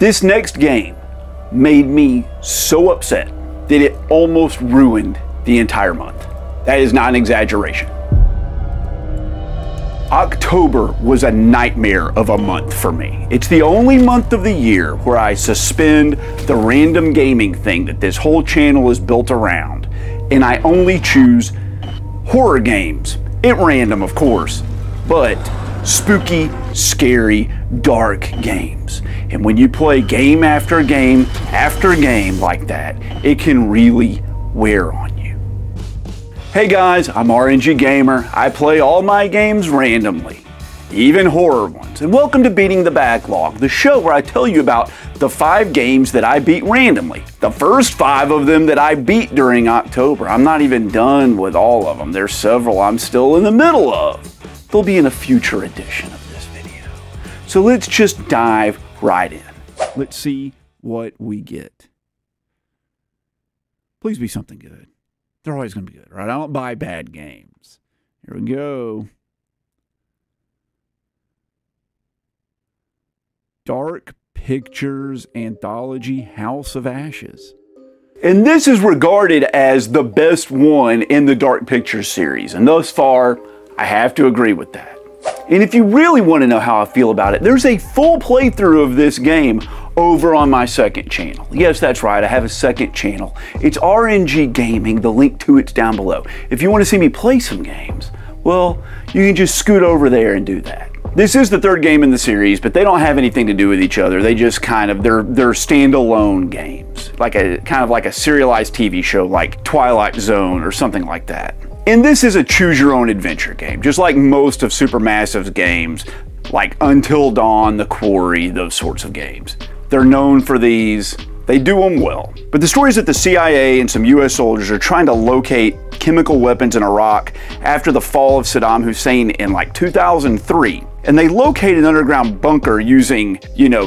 This next game made me so upset that it almost ruined the entire month. That is not an exaggeration. October was a nightmare of a month for me. It's the only month of the year where I suspend the random gaming thing that this whole channel is built around, and I only choose horror games. At random, of course, but spooky, scary, dark games. And when you play game after game after game like that, it can really wear on you. Hey guys, I'm RNG Gamer. I play all my games randomly, even horror ones. And welcome to Beating the Backlog, the show where I tell you about the 5 games that I beat randomly. The first 5 of them that I beat during October. I'm not even done with all of them. There's several I'm still in the middle of. They'll be in a future edition of this video. So let's just dive right in. Let's see what we get. Please be something good. They're always going to be good, right? I don't buy bad games. Here we go. Dark Pictures Anthology House of Ashes. And this is regarded as the best one in the Dark Pictures series. And thus far, I have to agree with that. And if you really want to know how I feel about it, there's a full playthrough of this game over on my second channel. Yes, that's right, I have a second channel. It's RNG Gaming, the link to it's down below. If you want to see me play some games, well, you can just scoot over there and do that. This is the 3rd game in the series, but they don't have anything to do with each other. They just kind of, they're standalone games. Like kind of like a serialized TV show like Twilight Zone or something like that. And this is a choose-your-own-adventure game, just like most of Supermassive's games, like Until Dawn, The Quarry, those sorts of games. They're known for these. They do them well. But the story is that the CIA and some US soldiers are trying to locate chemical weapons in Iraq after the fall of Saddam Hussein in like 2003. And they locate an underground bunker using,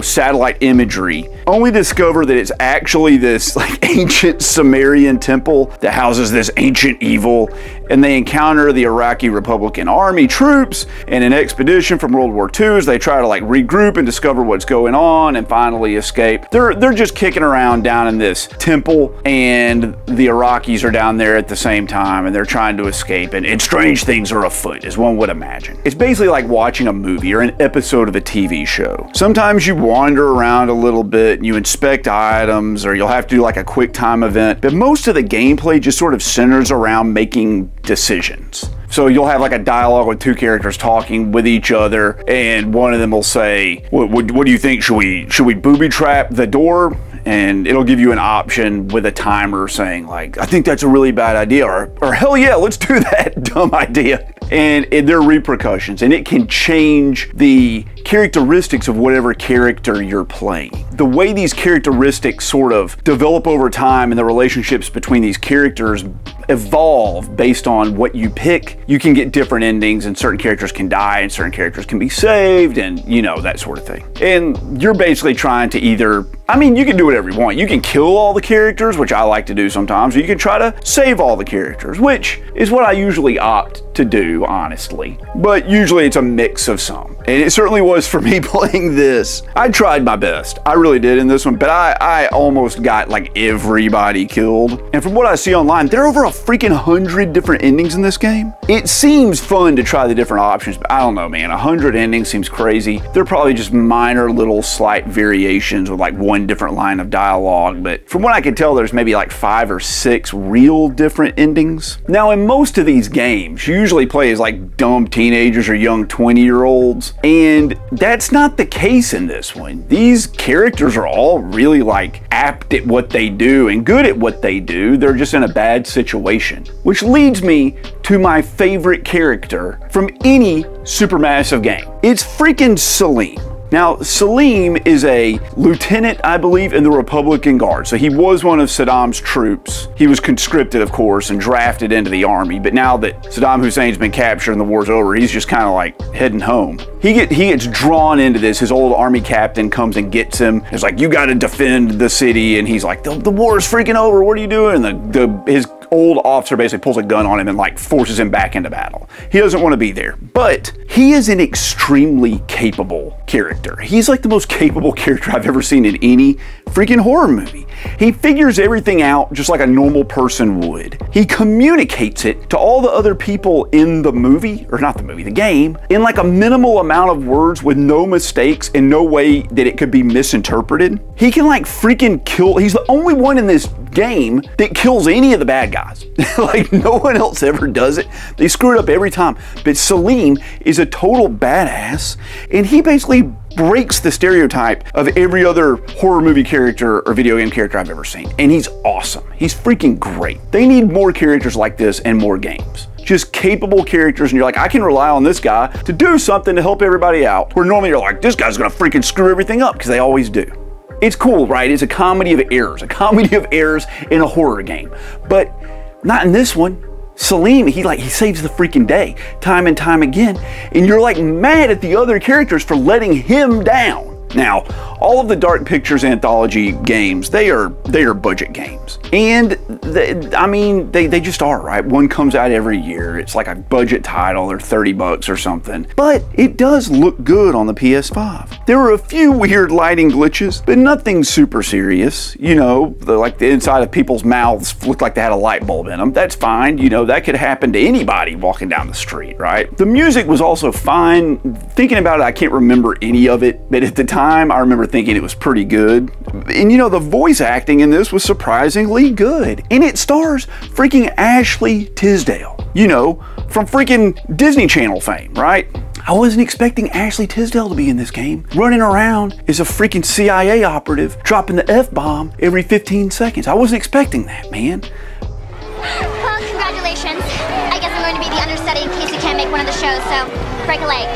satellite imagery, only discover that it's actually this like ancient Sumerian temple that houses this ancient evil. And they encounter the Iraqi Republican Army troops in an expedition from World War II as they try to like regroup and discover what's going on and finally escape. They're just kicking around down in this temple, and the Iraqis are down there at the same time, and they're trying to escape, and strange things are afoot, as one would imagine. It's basically like watching a movie or an episode of a TV show. Sometimes you wander around a little bit and you inspect items, or you'll have to do like a quick time event, but most of the gameplay just sort of centers around making decisions. So you'll have like a dialogue with 2 characters talking with each other, and one of them will say, what do you think? Should we booby trap the door? And it'll give you an option with a timer saying like, I think that's a really bad idea, or hell yeah, let's do that dumb idea. And there are repercussions, and it can change the characteristics of whatever character you're playing. The way these characteristics sort of develop over time and the relationships between these characters evolve based on what you pick. You can get different endings, and certain characters can die and certain characters can be saved, and that sort of thing. And you're basically trying to either, you can do whatever you want. You can kill all the characters, which I like to do sometimes, or you can try to save all the characters, which is what I usually opt to do, honestly. But usually it's a mix of some. And it certainly was for me playing this. I tried my best. I really did in this one, but I almost got like everybody killed. And from what I see online, there are over a freaking 100 different endings in this game. It seems fun to try the different options, but I don't know, man. 100 endings seems crazy. They're probably just minor little slight variations with like one different line of dialogue, but from what I can tell, there's maybe like 5 or 6 real different endings. Now, in most of these games, you usually play as like dumb teenagers or young 20-year-olds, and that's not the case in this one. These characters are all really like apt at what they do and good at what they do. They're just in a bad situation, which leads me to my favorite character from any Supermassive game. It's freaking Salim. Now, Salim is a lieutenant, I believe, in the Republican Guard. So he was one of Saddam's troops. He was conscripted, of course, and drafted into the army. But now that Saddam Hussein's been captured and the war's over, he's just kind of like heading home. He gets drawn into this. His old army captain comes and gets him. It's like, you got to defend the city. And he's like, the war is freaking over. What are you doing? And his old officer basically pulls a gun on him and like forces him back into battle. He doesn't want to be there, but he is an extremely capable character. He's like the most capable character I've ever seen in any freaking horror movie. He figures everything out just like a normal person would. He communicates it to all the other people in the movie, or not the movie, the game, in like a minimal amount of words with no mistakes and no way that it could be misinterpreted. He can like freaking kill, he's the only one in this game that kills any of the bad guys. Like no one else ever does it. They screw it up every time. But Salim is a total badass, and he basically breaks the stereotype of every other horror movie character or video game character I've ever seen. And he's awesome. He's freaking great. They need more characters like this and more games. Just capable characters, and you're like, I can rely on this guy to do something to help everybody out. Where normally you're like, this guy's gonna freaking screw everything up, because they always do. It's cool, right? It's a comedy of errors in a horror game. But not in this one. Salim, he saves the freaking day time and time again, and you're like mad at the other characters for letting him down. Now, all of the Dark Pictures Anthology games, they are budget games. And they just are, right? One comes out every year. It's like a budget title, or 30 bucks or something. But it does look good on the PS5. There were a few weird lighting glitches, but nothing super serious. You know, like the inside of people's mouths looked like they had a light bulb in them. That's fine. You know, that could happen to anybody walking down the street, right? The music was also fine. Thinking about it, I can't remember any of it, but at the time, I remember thinking it was pretty good. And you know, the voice acting in this was surprisingly good. And it stars freaking Ashley Tisdale, you know, from freaking Disney Channel fame, right? I wasn't expecting Ashley Tisdale to be in this game, running around as a freaking CIA operative, dropping the F-bomb every 15 seconds. I wasn't expecting that, man. Well, congratulations. I guess I'm going to be the understudy in case you can't make one of the shows, so break a leg.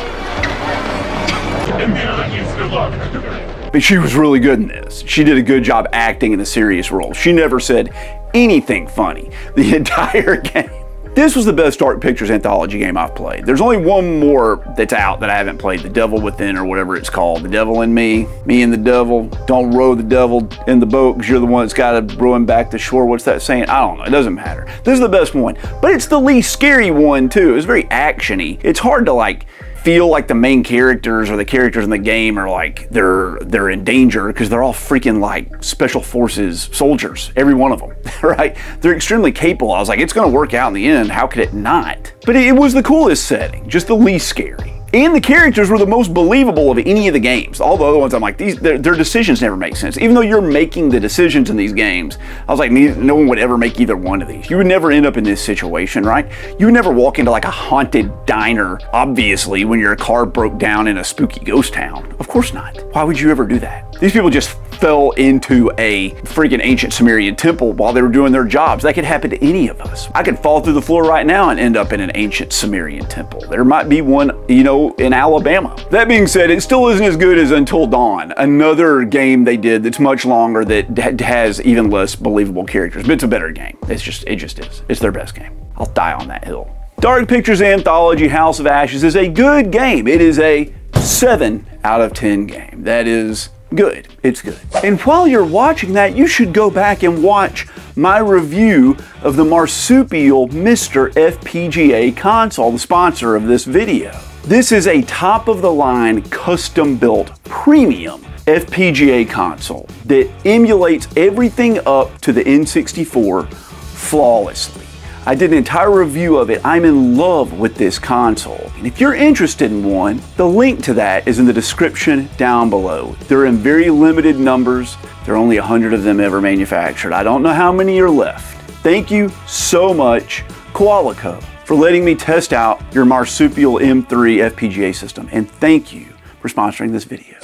But she was really good in this. She did a good job acting in a serious role. She never said anything funny the entire game. This was the best Dark Pictures Anthology game I've played. There's only one more that's out that I haven't played, The Devil Within, or whatever it's called. The Devil in Me, Me and the Devil. Don't row the devil in the boat because you're the one that's got to row him back to shore. What's that saying? I don't know. It doesn't matter. This is the best one, but it's the least scary one too. It's very actiony. It's hard to like feel like the main characters or the characters in the game are like they're in danger, because they're all freaking like special forces soldiers, every one of them, right? They're extremely capable. I was like, it's going to work out in the end. How could it not? But it was the coolest setting, just the least scary. And the characters were the most believable of any of the games. All the other ones, I'm like, their decisions never make sense. Even though you're making the decisions in these games, I was like, no one would ever make either one of these. You would never end up in this situation, right? You would never walk into like a haunted diner, obviously, when your car broke down in a spooky ghost town. Of course not. Why would you ever do that? These people just fell into a freaking ancient Sumerian temple while they were doing their jobs. That could happen to any of us. I could fall through the floor right now and end up in an ancient Sumerian temple. There might be one, you know, in Alabama. That being said, it still isn't as good as Until Dawn, another game they did that's much longer, that has even less believable characters, but it's a better game. It just is. It's their best game. I'll die on that hill. Dark Pictures Anthology House of Ashes is a good game. It is a 7 out of 10 game. That is good. It's good. And while you're watching that, you should go back and watch my review of the Marsupial Mr. FPGA console, the sponsor of this video. This is a top-of-the-line, custom-built, premium FPGA console that emulates everything up to the N64 flawlessly. I did an entire review of it. I'm in love with this console. And if you're interested in one, the link to that is in the description down below. They're in very limited numbers. There are only 100 of them ever manufactured. I don't know how many are left. Thank you so much, Qualico, for letting me test out your Marsupial M3 FPGA system. And thank you for sponsoring this video.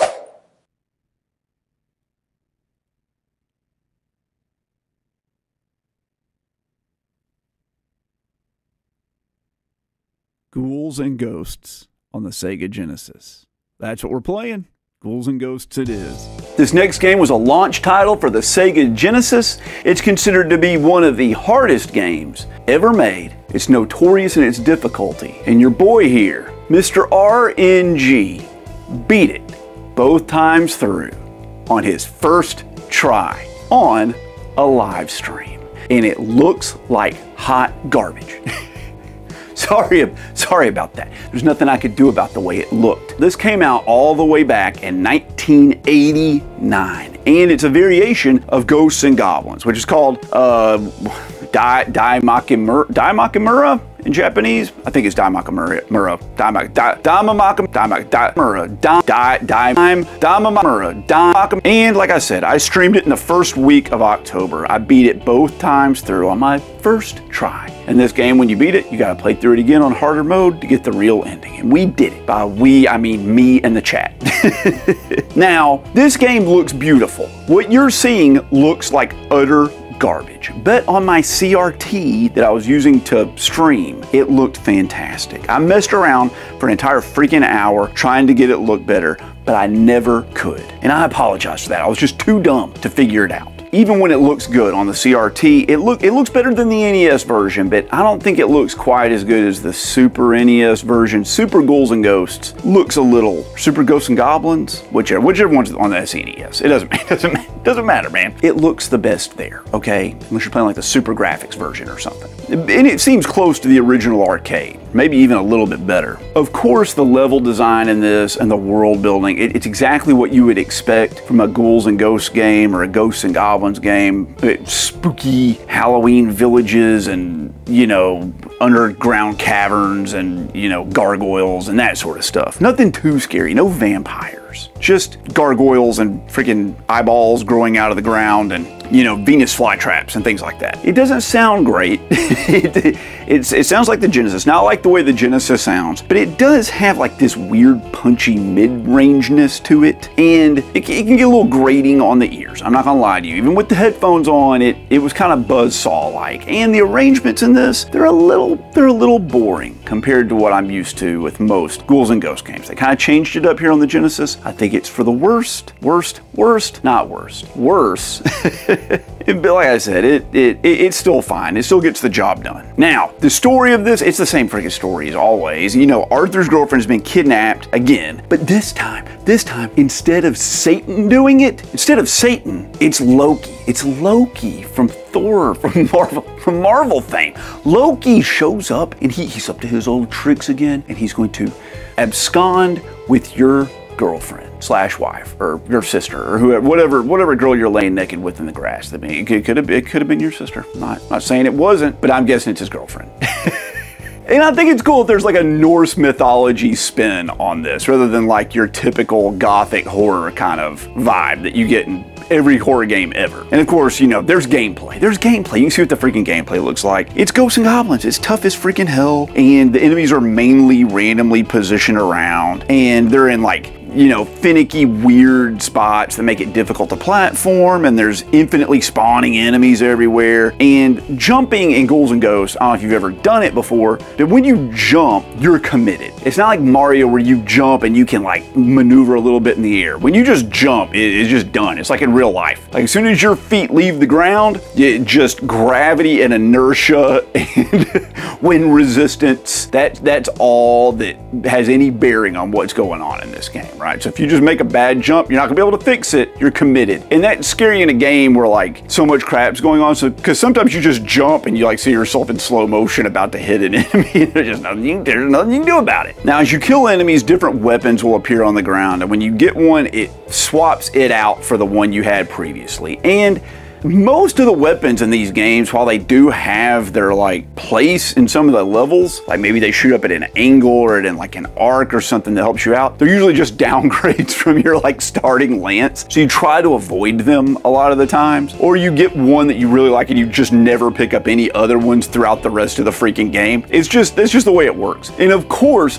Ghouls and Ghosts on the Sega Genesis. That's what we're playing. Ghouls and Ghosts it is. This next game was a launch title for the Sega Genesis. It's considered to be one of the hardest games ever made. It's notorious in its difficulty. And your boy here, Mr. RNG, beat it both times through on his first try on a live stream. and it looks like hot garbage. Sorry about that. There's nothing I could do about the way it looked. This came out all the way back in 1989, and it's a variation of Ghosts and Goblins, which is called Dai Makimura in Japanese. I think it's Dai Makimura. And like I said, I streamed it in the first week of October. I beat it both times through on my first try. In this game, when you beat it, you gotta play through it again on harder mode to get the real ending. And we did it. By we, I mean me and the chat. Now, this game looks beautiful. What you're seeing looks like utter garbage. But on my CRT that I was using to stream, it looked fantastic. I messed around for an entire freaking hour trying to get it look better, but I never could. And I apologize for that. I was just too dumb to figure it out. Even when it looks good on the CRT, it looks better than the NES version, but I don't think it looks quite as good as the Super NES version. Super Ghouls and Ghosts looks a little, Super Ghosts and Goblins, whichever one's on the SNES. It doesn't matter, man. It looks the best there, okay? Unless you're playing like the Super Graphics version or something. And it seems close to the original arcade, maybe even a little bit better. Of course, the level design in this and the world building, it's exactly what you would expect from a Ghouls and Ghosts game or a Ghosts and Goblins game. Spooky Halloween villages and, you know, underground caverns and, you know, gargoyles and that sort of stuff. Nothing too scary, no vampires. Just gargoyles and freaking eyeballs growing out of the ground and, you know, Venus flytraps and things like that. It doesn't sound great. It sounds like the Genesis. Now, I like the way the Genesis sounds, but it does have like this weird punchy mid-rangeness to it, and it can get a little grating on the ears. I'm not gonna lie to you. Even with the headphones on, it was kind of buzzsaw-like. And the arrangements in this, they're a little boring compared to what I'm used to with most Ghouls and Ghosts games. They kind of changed it up here on the Genesis. I think it's for the worst. Worse. But like I said, it's still fine. It still gets the job done. Now, the story of this, it's the same freaking story as always. You know, Arthur's girlfriend has been kidnapped again, but this time, instead of Satan doing it, it's Loki. It's Loki from Thor, from Marvel fame. Loki shows up and he's up to his old tricks again, and he's going to abscond with your girlfriend / wife or your sister or whoever, whatever girl you're laying naked with in the grass. I mean, it could have been your sister. Not saying it wasn't, but I'm guessing it's his girlfriend. And I think it's cool if there's like a Norse mythology spin on this rather than like your typical gothic horror kind of vibe that you get in every horror game ever. And of course, you know, there's gameplay. You can see what the freaking gameplay looks like. It's Ghosts and Goblins. It's tough as freaking hell. And the enemies are mainly randomly positioned around. And they're in like, you know, finicky, weird spots that make it difficult to platform, and there's infinitely spawning enemies everywhere. And jumping in Ghouls and Ghosts, I don't know if you've ever done it before, but when you jump, you're committed. It's not like Mario where you jump and you can like maneuver a little bit in the air. When you just jump, it's just done. It's like in real life. Like as soon as your feet leave the ground, just gravity and inertia and wind resistance, that's all that has any bearing on what's going on in this game, right? So if you just make a bad jump, you're not gonna be able to fix it. You're committed. And that's scary in a game where like so much crap's going on. So because sometimes you just jump and you like see yourself in slow motion about to hit an enemy. And there's nothing you can do about it. Now, as you kill enemies, different weapons will appear on the ground. And when you get one, it swaps it out for the one you had previously. And most of the weapons in these games, while they do have their like place in some of the levels, like maybe they shoot up at an angle or at like an arc or something that helps you out, they're usually just downgrades from your like starting lance. So you try to avoid them a lot of the times, or you get one that you really like and you just never pick up any other ones throughout the rest of the freaking game. That's just the way it works. And of course,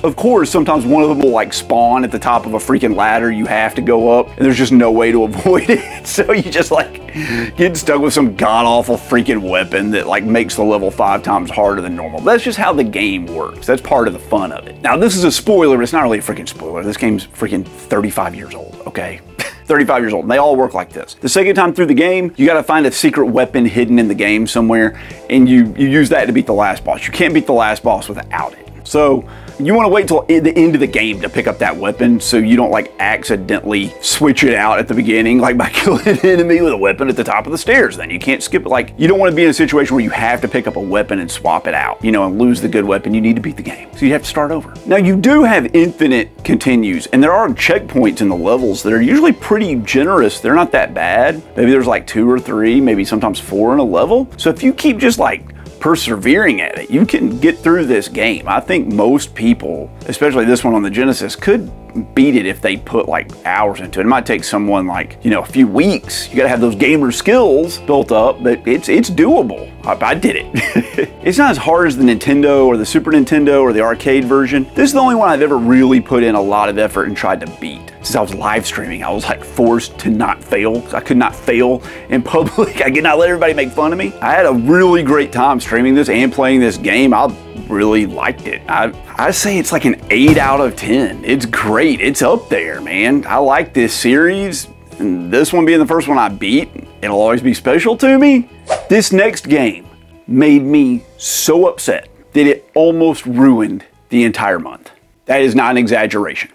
sometimes one of them will like spawn at the top of a freaking ladder. You have to go up and there's just no way to avoid it. So you just like get stuck with some god-awful freaking weapon that like makes the level 5 times harder than normal. That's just how the game works. That's part of the fun of it. Now, this is a spoiler, but it's not really a freaking spoiler. This game's freaking 35 years old, okay? 35 years old, and they all work like this. The second time through the game, you gotta find a secret weapon hidden in the game somewhere, and you use that to beat the last boss. You can't beat the last boss without it. So, You want to wait till the end of the game to pick up that weapon so you don't like accidentally switch it out at the beginning, like by killing an enemy with a weapon at the top of the stairs. Then you can't skip it. Like, you don't want to be in a situation where you have to pick up a weapon and swap it out, you know, and lose the good weapon. You need to beat the game. So you have to start over. Now, you do have infinite continues, and there are checkpoints in the levels that are usually pretty generous. They're not that bad. Maybe there's like 2 or 3, maybe sometimes 4 in a level. So if you keep just like persevering at it, you can get through this game. I think most people, especially this one on the Genesis, could beat it if they put like hours into it. It might take someone like, you know, a few weeks. You gotta have those gamer skills built up, but it's doable. I did it. It's not as hard as the Nintendo or the Super Nintendo or the arcade version. This is the only one I've ever really put in a lot of effort and tried to beat. Since I was live streaming, I was like forced to not fail. I could not fail in public. I could not let everybody make fun of me. I had a really great time streaming this and playing this game. I really liked it. I say it's like an 8 out of 10. It's great. It's up there, man. I like this series. And this one being the first one I beat, it'll always be special to me. This next game made me so upset that it almost ruined the entire month. That is not an exaggeration.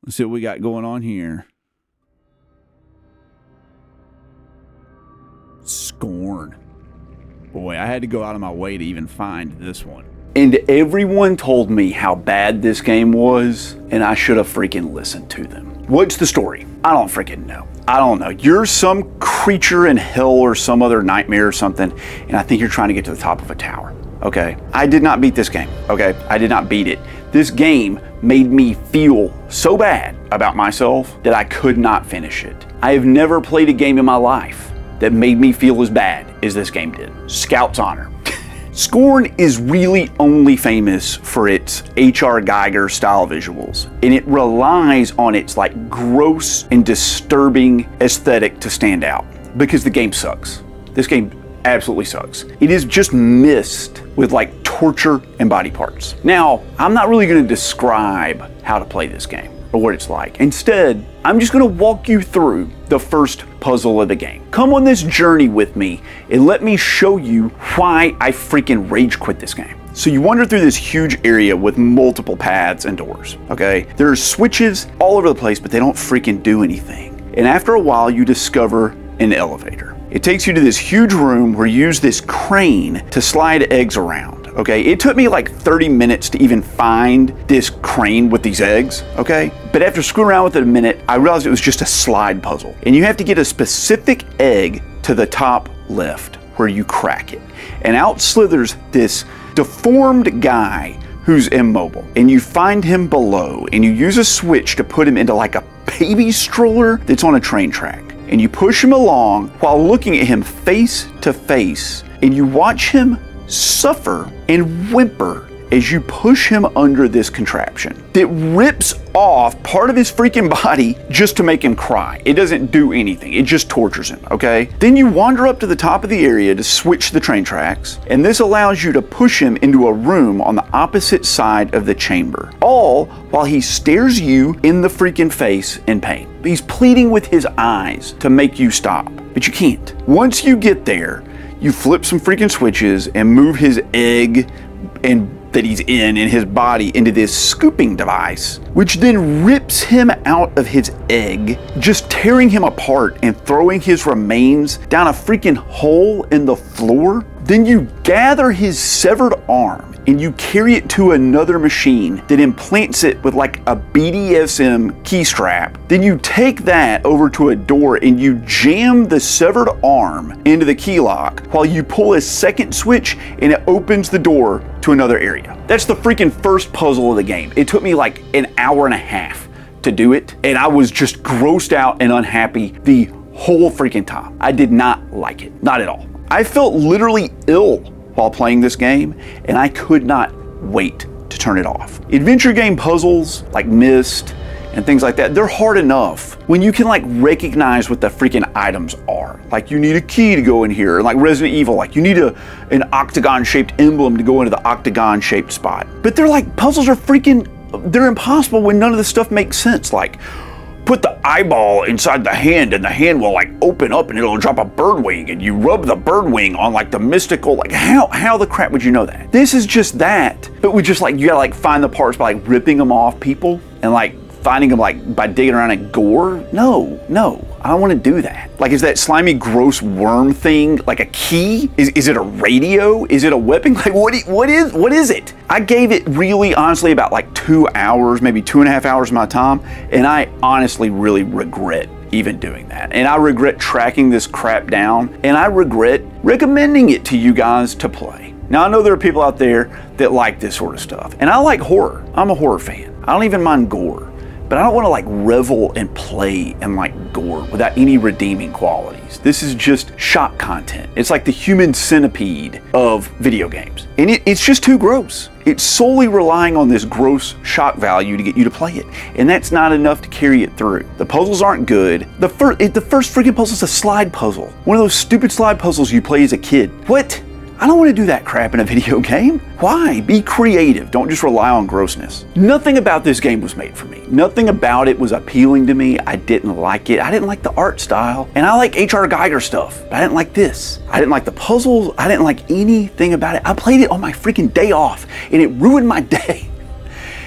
Let's see what we got going on here. Scorn. Boy, I had to go out of my way to even find this one. And everyone told me how bad this game was, and I should have freaking listened to them. What's the story? I don't freaking know. I don't know. You're some creature in hell or some other nightmare or something, and I think you're trying to get to the top of a tower. Okay? I did not beat this game. Okay? I did not beat it. This game made me feel so bad about myself that I could not finish it. I have never played a game in my life that made me feel as bad as this game did. Scout's honor. Scorn is really only famous for its H.R. Geiger style visuals, and it relies on its like gross and disturbing aesthetic to stand out, because the game sucks. This game absolutely sucks. It is just missed with like torture and body parts. Now, I'm not really going to describe how to play this game or what it's like. Instead, I'm just going to walk you through the first puzzle of the game. Come on this journey with me and let me show you why I freaking rage quit this game. So you wander through this huge area with multiple paths and doors, okay? There's switches all over the place, but they don't freaking do anything. And after a while, you discover an elevator. It takes you to this huge room where you use this crane to slide eggs around. Okay, it took me like 30 minutes to even find this crane with these eggs, okay? But after screwing around with it a minute, I realized it was just a slide puzzle. And you have to get a specific egg to the top left where you crack it. And out slithers this deformed guy who's immobile. And you find him below and you use a switch to put him into like a baby stroller that's on a train track. And you push him along while looking at him face to face. And you watch him suffer and whimper as you push him under this contraption that rips off part of his freaking body just to make him cry. It doesn't do anything. It just tortures him, okay? Then you wander up to the top of the area to switch the train tracks, and this allows you to push him into a room on the opposite side of the chamber, all while he stares you in the freaking face in pain. He's pleading with his eyes to make you stop, but you can't. Once you get there, you flip some freaking switches and move his egg that he's in his body into this scooping device, which then rips him out of his egg, just tearing him apart and throwing his remains down a freaking hole in the floor. Then you gather his severed arm and you carry it to another machine that implants it with like a BDSM key strap. Then you take that over to a door and you jam the severed arm into the key lock while you pull a second switch and it opens the door to another area. That's the freaking first puzzle of the game. It took me like an hour and a half to do it, and I was just grossed out and unhappy the whole freaking time. I did not like it, not at all. I felt literally ill while playing this game, and I could not wait to turn it off. Adventure game puzzles like Myst and things like that, they're hard enough when you can like recognize what the freaking items are. Like you need a key to go in here, and like Resident Evil, like you need an octagon-shaped emblem to go into the octagon-shaped spot. But they're like, puzzles are freaking, they're impossible when none of this stuff makes sense. Like, put the eyeball inside the hand and the hand will like open up and it'll drop a bird wing, and you rub the bird wing on like the mystical, like how the crap would you know that? This is just that, but we just like, you gotta like find the parts by like ripping them off people and like finding them like by digging around in gore. No, I don't want to do that. Like, is that slimy, gross worm thing like a key? Is it a radio? Is it a weapon? Like, what is it? I gave it really, honestly, about like 2 hours, maybe 2.5 hours of my time, and I honestly really regret even doing that. And I regret tracking this crap down, and I regret recommending it to you guys to play. Now, I know there are people out there that like this sort of stuff, and I like horror. I'm a horror fan. I don't even mind gore. But I don't want to like revel and play in like gore without any redeeming qualities. This is just shock content. It's like the human centipede of video games. And it's just too gross. It's solely relying on this gross shock value to get you to play it. And that's not enough to carry it through. The puzzles aren't good. The first freaking puzzle is a slide puzzle. One of those stupid slide puzzles you play as a kid. What? I don't want to do that crap in a video game. Why? Be creative. Don't just rely on grossness. Nothing about this game was made for me. Nothing about it was appealing to me. I didn't like it. I didn't like the art style. And I like H.R. Geiger stuff, but I didn't like this. I didn't like the puzzles. I didn't like anything about it. I played it on my freaking day off, and it ruined my day.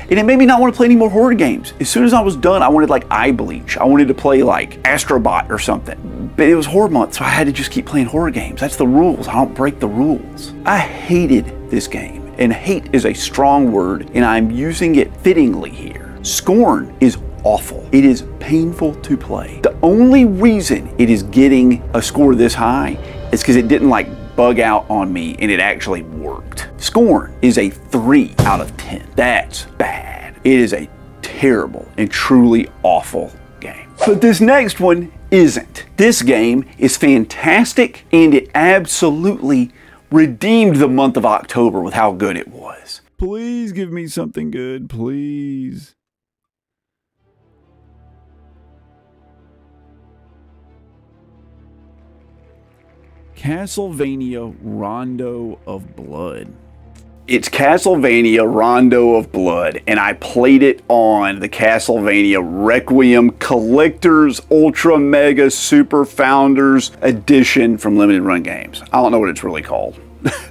And it made me not want to play any more horror games. As soon as I was done, I wanted like Eye Bleach. I wanted to play like Astrobot or something. But it was horror month, so I had to just keep playing horror games. That's the rules. I don't break the rules. I hated this game. And hate is a strong word, and I'm using it fittingly here. Scorn is awful. It is painful to play. The only reason it is getting a score this high is because it didn't like bug out on me and it actually worked. Scorn is a 3 out of 10. That's bad. It is a terrible and truly awful game. But this next one isn't. This game is fantastic, and it absolutely redeemed the month of October with how good it was. Please give me something good, please. Castlevania Rondo of Blood. It's Castlevania Rondo of Blood, and I played it on the Castlevania Requiem Collector's Ultra Mega Super Founders Edition from Limited Run Games. I don't know what it's really called,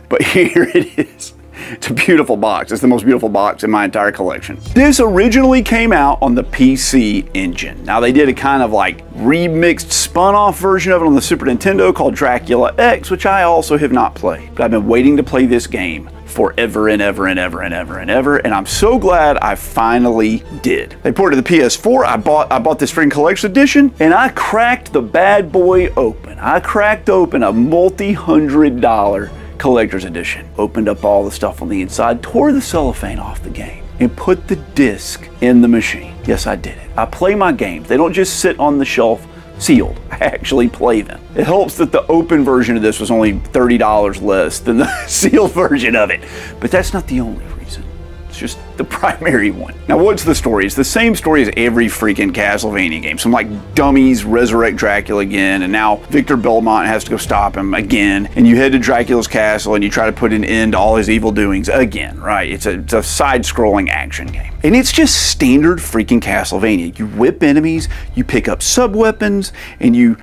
but here it is. It's a beautiful box. It's the most beautiful box in my entire collection. This originally came out on the PC Engine. Now they did a kind of like remixed, spun-off version of it on the Super Nintendo called Dracula X, which I also have not played. But I've been waiting to play this game forever and ever and ever and ever and ever, and I'm so glad I finally did. They ported to the PS4. I bought this freaking collection edition, and I cracked the bad boy open. I cracked open a multi-$100 collector's edition. Opened up all the stuff on the inside, tore the cellophane off the game, and put the disc in the machine. Yes, I did it. I play my games. They don't just sit on the shelf sealed. I actually play them. It helps that the open version of this was only $30 less than the sealed version of it. But that's not the only reason. It's just the primary one. Now, what's the story? It's the same story as every freaking Castlevania game. Some like dummies resurrect Dracula again, and now Victor Belmont has to go stop him again. And you head to Dracula's castle and you try to put an end to all his evil doings again, right? It's a side-scrolling action game. And it's just standard freaking Castlevania. You whip enemies, you pick up sub-weapons, and you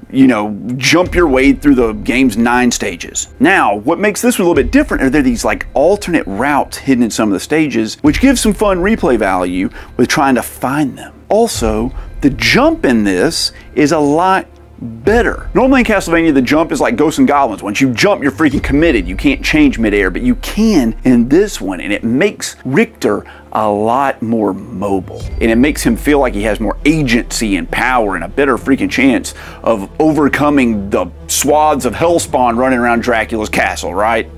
jump your way through the game's 9 stages. Now, what makes this one a little bit different are there these like alternate routes hidden in some of the stages, which gives some fun replay value with trying to find them. Also, the jump in this is a lot better. Normally in Castlevania, the jump is like Ghosts and Goblins. Once you jump, you're freaking committed. You can't change midair, but you can in this one, and it makes Richter a lot more mobile. And it makes him feel like he has more agency and power and a better freaking chance of overcoming the swaths of Hellspawn running around Dracula's castle, right?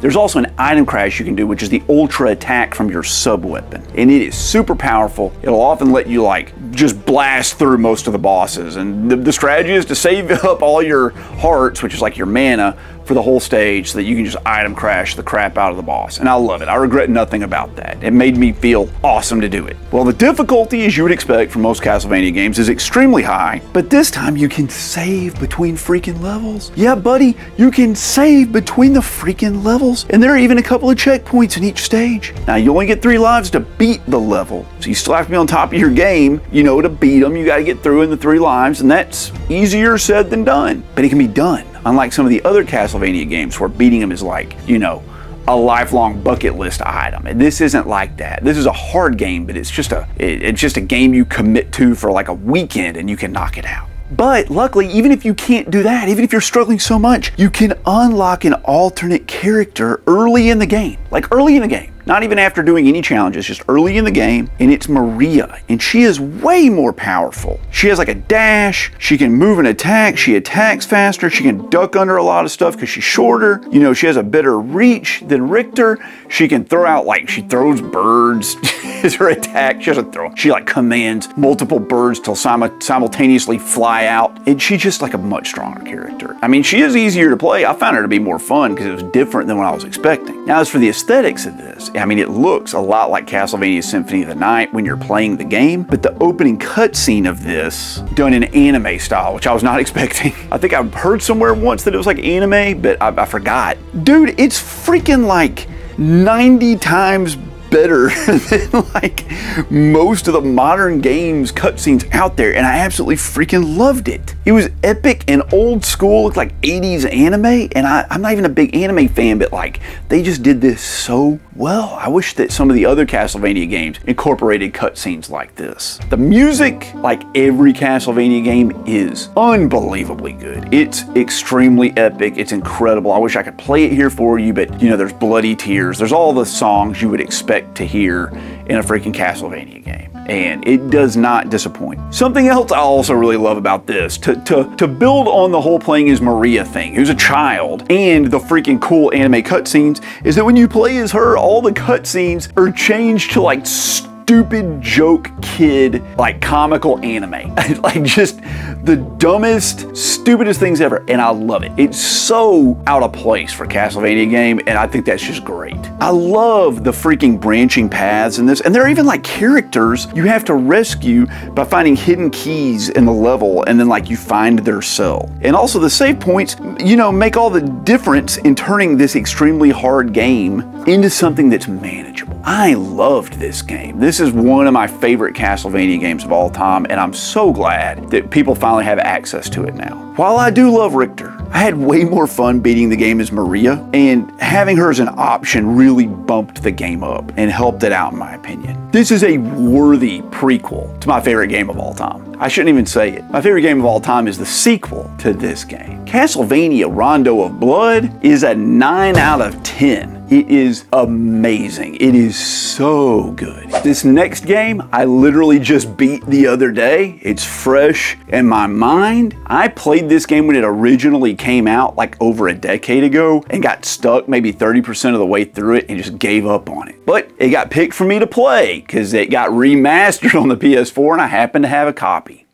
There's also an item crash you can do, which is the ultra attack from your sub-weapon. And it is super powerful. It'll often let you like just blast through most of the bosses. And the strategy is to save up all your hearts, which is like your mana, for the whole stage so that you can just item crash the crap out of the boss. And I love it. I regret nothing about that. It made me feel awesome to do it. Well, the difficulty, as you would expect from most Castlevania games, is extremely high, but this time you can save between freaking levels. Yeah, buddy, you can save between the freaking levels. levels, and there are even a couple of checkpoints in each stage. Now, you only get 3 lives to beat the level, so you still have to be on top of your game, you know, to beat them. You got to get through in the 3 lives, and that's easier said than done, but it can be done. Unlike some of the other Castlevania games where beating them is like, you know, a lifelong bucket list item. And this isn't like that. This is a hard game, but it's just a game you commit to for like a weekend and you can knock it out. But luckily, even if you can't do that, even if you're struggling so much, you can unlock an alternate character early in the game. Like early in the game. Not even after doing any challenges, just early in the game, and it's Maria, and she is way more powerful. She has like a dash, she can move and attack, she attacks faster, she can duck under a lot of stuff because she's shorter. You know, she has a better reach than Richter. She can throw out, like, she throws birds as her attack. She doesn't throw, she like commands multiple birds to simultaneously fly out, and she's just like a much stronger character. I mean, she is easier to play. I found her to be more fun because it was different than what I was expecting. Now, as for the aesthetics of this, I mean, it looks a lot like Castlevania Symphony of the Night when you're playing the game, but the opening cutscene of this, done in anime style, which I was not expecting. I think I've heard somewhere once that it was like anime, but I forgot. Dude, it's freaking like 90 times better than like most of the modern games cutscenes out there, and I absolutely freaking loved it. It was epic and old school, looked like 80s anime, and I'm not even a big anime fan, but like they just did this so well. I wish that some of the other Castlevania games incorporated cutscenes like this. The music, like every Castlevania game, is unbelievably good. It's extremely epic. It's incredible. I wish I could play it here for you, but you know, there's bloody tears. There's all the songs you would expect to hear in a freaking Castlevania game, and it does not disappoint. Something else I also really love about this, to build on the whole playing as Maria thing, who's a child, and the freaking cool anime cutscenes, is that when you play as her, all the cutscenes are changed to like stupid joke kid, like comical anime. Like just the dumbest, stupidest things ever, and I love it. It's so out of place for a Castlevania game, and I think that's just great. I love the freaking branching paths in this, and there are even like characters you have to rescue by finding hidden keys in the level, and then like you find their cell. And also the save points, you know, make all the difference in turning this extremely hard game into something that's manageable. I loved this game. This is one of my favorite Castlevania games of all time, and I'm so glad that people finally have access to it now. While I do love Richter, I had way more fun beating the game as Maria, and having her as an option really bumped the game up and helped it out in my opinion. This is a worthy prequel to my favorite game of all time. I shouldn't even say it. My favorite game of all time is the sequel to this game. Castlevania Rondo of Blood is a 9 out of 10. It is amazing. It is so good. This next game, I literally just beat the other day. It's fresh in my mind. I played this game when it originally came out like over a decade ago and got stuck maybe 30% of the way through it and just gave up on it. But it got picked for me to play because it got remastered on the PS4 and I happened to have a copy.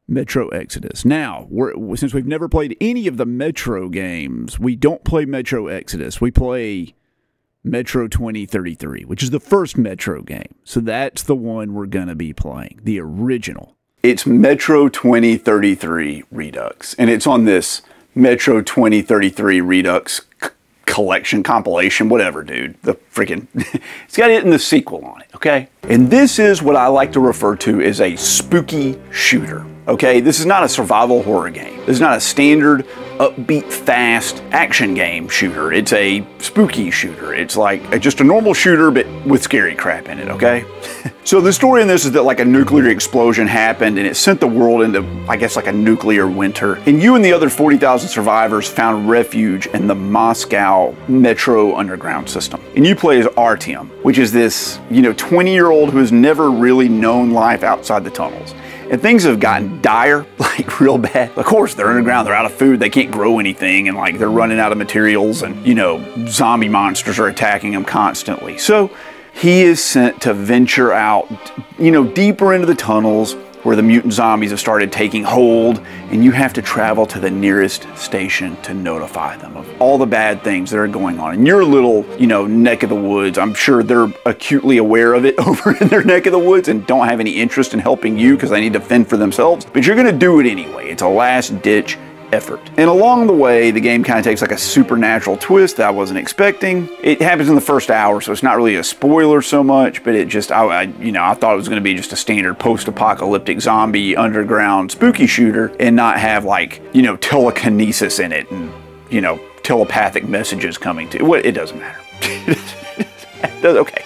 Metro Exodus. Now, since we've never played any of the Metro games, we don't play Metro Exodus. We play Metro 2033, which is the first Metro game. So that's the one we're going to be playing, the original. It's Metro 2033 Redux, and it's on this Metro 2033 Redux collection, compilation, whatever, dude. The freaking, it's got it in the sequel on it, okay? And this is what I like to refer to as a spooky shooter. Okay, this is not a survival horror game. This is not a standard upbeat, fast action game shooter. It's a spooky shooter. It's like just a normal shooter, but with scary crap in it, okay? So the story in this is that like a nuclear explosion happened and it sent the world into, I guess, like a nuclear winter. And you and the other 40,000 survivors found refuge in the Moscow Metro underground system. And you play as Artyom, which is this, you know, 20-year-old who has never really known life outside the tunnels. And things have gotten dire, like real bad. Of course, they're underground, they're out of food, they can't grow anything, and like they're running out of materials, and you know, zombie monsters are attacking them constantly. So he is sent to venture out, you know, deeper into the tunnels where the mutant zombies have started taking hold, and you have to travel to the nearest station to notify them of all the bad things that are going on in your little, you know, neck of the woods. I'm sure they're acutely aware of it over in their neck of the woods and don't have any interest in helping you because they need to fend for themselves, but you're gonna do it anyway. It's a last-ditch effort. And along the way, the game kind of takes like a supernatural twist that I wasn't expecting. It happens in the first hour, so it's not really a spoiler so much, but it just, you know, I thought it was going to be just a standard post-apocalyptic zombie underground spooky shooter and not have like, you know, telekinesis in it and, you know, telepathic messages coming to it. It doesn't matter. Okay.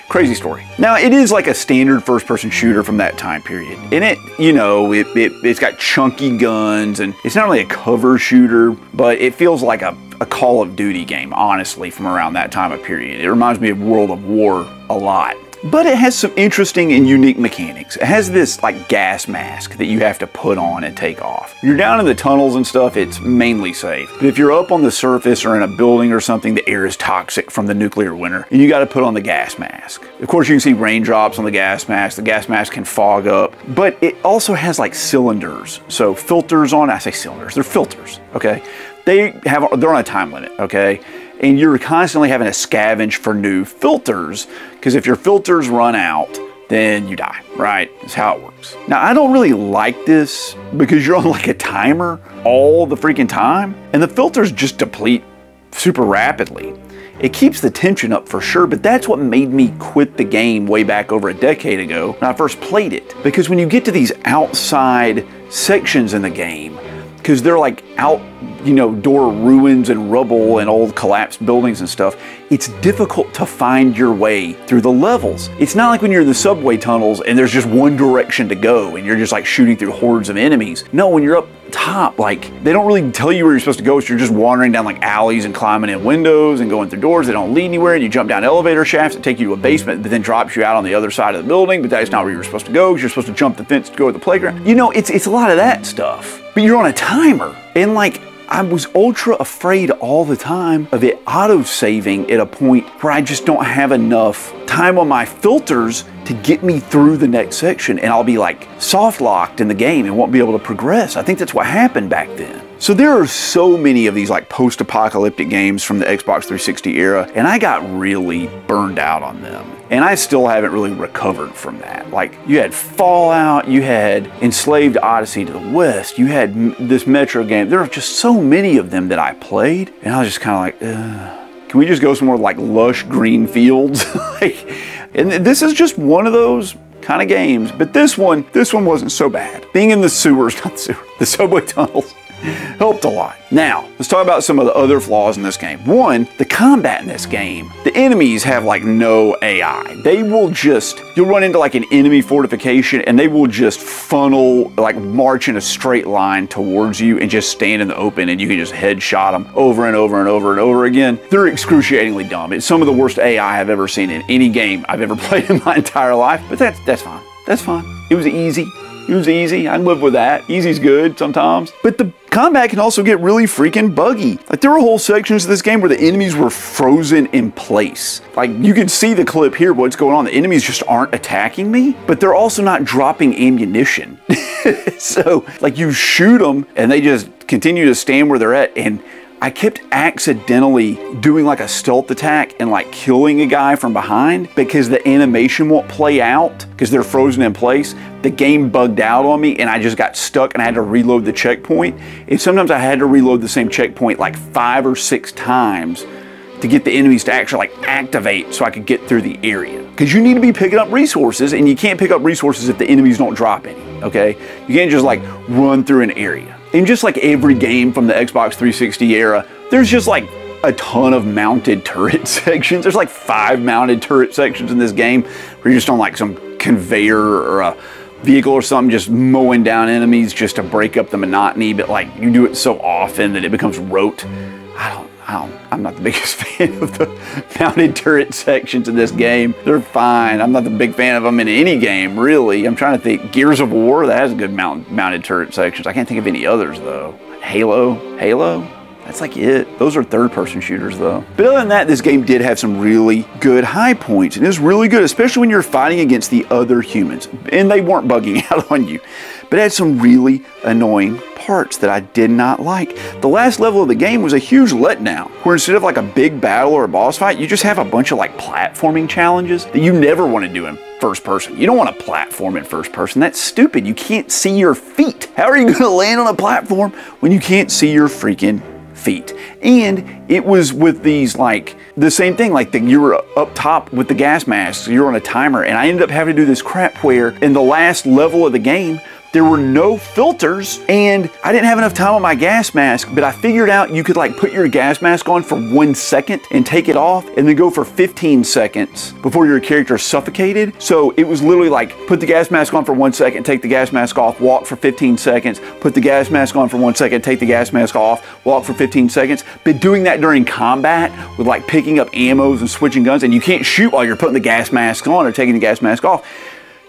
Crazy story. Now, it is like a standard first-person shooter from that time period. And it, you know, it's got chunky guns, and it's not really a cover shooter, but it feels like a Call of Duty game, honestly, from around that time of period. It reminds me of World of War a lot. But it has some interesting and unique mechanics. It has this like gas mask that you have to put on and take off. You're down in the tunnels and stuff, it's mainly safe. But if you're up on the surface or in a building or something, the air is toxic from the nuclear winter, and you got to put on the gas mask. Of course, you can see raindrops on the gas mask. The gas mask can fog up, but it also has like cylinders. So filters on, I say cylinders, they're filters, okay? They're on a time limit, okay? And you're constantly having to scavenge for new filters, because if your filters run out, then you die, right? That's how it works. Now, I don't really like this because you're on like a timer all the freaking time, and the filters just deplete super rapidly. It keeps the tension up for sure, but that's what made me quit the game way back over a decade ago when I first played it. Because when you get to these outside sections in the game, because they're like out, you know, door ruins and rubble and old collapsed buildings and stuff, it's difficult to find your way through the levels. It's not like when you're in the subway tunnels and there's just one direction to go and you're just like shooting through hordes of enemies. No, when you're up top, like they don't really tell you where you're supposed to go, so you're just wandering down like alleys and climbing in windows and going through doors that don't lead anywhere, and you jump down elevator shafts that take you to a basement that then drops you out on the other side of the building, but that's not where you're supposed to go because you're supposed to jump the fence to go to the playground. You know, it's a lot of that stuff, but you're on a timer, and like I was ultra afraid all the time of it auto-saving at a point where I just don't have enough time on my filters to get me through the next section, and I'll be like soft locked in the game and won't be able to progress. I think that's what happened back then. So there are so many of these like post-apocalyptic games from the Xbox 360 era, and I got really burned out on them. And I still haven't really recovered from that. Like, you had Fallout, you had Enslaved Odyssey to the West, you had this Metro game. There are just so many of them that I played, and I was just kind of like, can we just go somewhere like lush green fields? And this is just one of those kind of games. But this one wasn't so bad. Being in the sewers, not the sewer, the subway tunnels, helped a lot. Now, let's talk about some of the other flaws in this game. One, the combat in this game. The enemies have like no AI. They will just, you'll run into like an enemy fortification and they will just funnel, like march in a straight line towards you and just stand in the open, and you can just headshot them over and over and over and over again. They're excruciatingly dumb. It's some of the worst AI I've ever seen in any game I've ever played in my entire life, but that's fine. That's fine. It was easy. It was easy. I can live with that. Easy's good sometimes. But the combat can also get really freaking buggy. Like, there were whole sections of this game where the enemies were frozen in place. Like, you can see the clip here, what's going on. The enemies just aren't attacking me, but they're also not dropping ammunition. So, like, you shoot them and they just continue to stand where they're at, and I kept accidentally doing like a stealth attack and like killing a guy from behind because the animation won't play out because they're frozen in place. The game bugged out on me and I just got stuck and I had to reload the checkpoint. And sometimes I had to reload the same checkpoint like 5 or 6 times to get the enemies to actually like activate so I could get through the area. Because you need to be picking up resources, and you can't pick up resources if the enemies don't drop any, okay? You can't just like run through an area. And just like every game from the Xbox 360 era, there's just like a ton of mounted turret sections. There's like 5 mounted turret sections in this game where you're just on like some conveyor or a vehicle or something just mowing down enemies just to break up the monotony, but like you do it so often that it becomes rote. I'm not the biggest fan of the mounted turret sections in this game. They're fine. I'm not the big fan of them in any game, really. I'm trying to think. Gears of War, that has good mounted turret sections. I can't think of any others, though. Halo? That's like it. Those are third-person shooters though. But other than that, this game did have some really good high points, and it was really good, especially when you're fighting against the other humans, and they weren't bugging out on you. But it had some really annoying parts that I did not like. The last level of the game was a huge letdown, where instead of like a big battle or a boss fight, you just have a bunch of like platforming challenges that you never want to do in first person. You don't want to platform in first person. That's stupid. You can't see your feet. How are you going to land on a platform when you can't see your freaking feet? And it was with these like the same thing, like you were up top with the gas mask, so you're on a timer, and I ended up having to do this crap where in the last level of the game there were no filters, and I didn't have enough time on my gas mask, but I figured out you could like put your gas mask on for 1 second and take it off, and then go for 15 seconds before your character suffocated. So it was literally like, put the gas mask on for 1 second, take the gas mask off, walk for 15 seconds, put the gas mask on for 1 second, take the gas mask off, walk for 15 seconds. But doing that during combat with like picking up ammos and switching guns, and you can't shoot while you're putting the gas mask on or taking the gas mask off.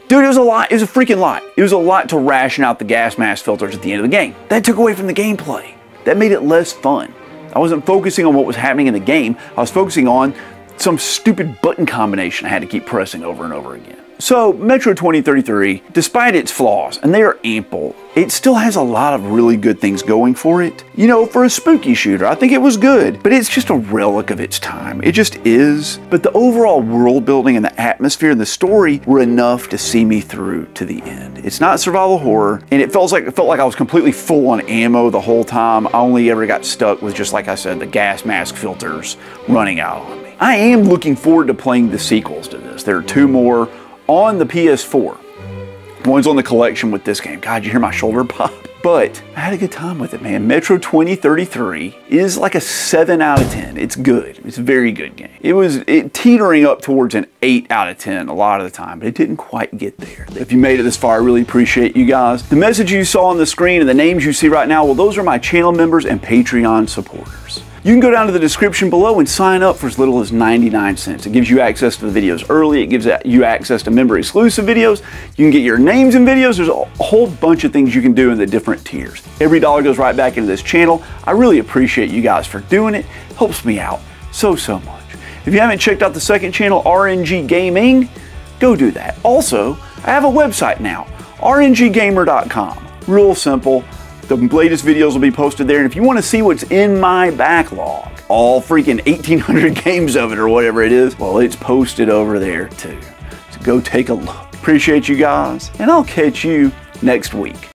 Dude, it was a lot. It was a freaking lot. It was a lot to ration out the gas mask filters at the end of the game. That took away from the gameplay. That made it less fun. I wasn't focusing on what was happening in the game. I was focusing on some stupid button combination I had to keep pressing over and over again. So, Metro 2033, despite its flaws, and they are ample, it still has a lot of really good things going for it. You know, for a spooky shooter, I think it was good, but it's just a relic of its time. It just is. But the overall world building and the atmosphere and the story were enough to see me through to the end. It's not survival horror, and it felt like I was completely full on ammo the whole time. I only ever got stuck with, just like I said, the gas mask filters running out on me. I am looking forward to playing the sequels to this. There are 2 more on the PS4. One's on the collection with this game. God, you hear my shoulder pop? But I had a good time with it, man. Metro 2033 is like a 7 out of 10. It's good. It's a very good game. It was teetering up towards an 8 out of 10 a lot of the time, but it didn't quite get there. If you made it this far, I really appreciate you guys. The message you saw on the screen and the names you see right now, well, those are my channel members and Patreon supporters. You can go down to the description below and sign up for as little as 99 cents. It gives you access to the videos early. It gives you access to member exclusive videos. You can get your names in videos. There's a whole bunch of things you can do in the different tiers. Every dollar goes right back into this channel. I really appreciate you guys for doing it. Helps me out so much. If you haven't checked out the second channel, RNG Gaming, go do that. Also, I have a website now, rnggamer.com. Real simple. The latest videos will be posted there, and if you want to see what's in my backlog, all freaking 1,800 games of it or whatever it is, well, it's posted over there too. So go take a look. Appreciate you guys, and I'll catch you next week.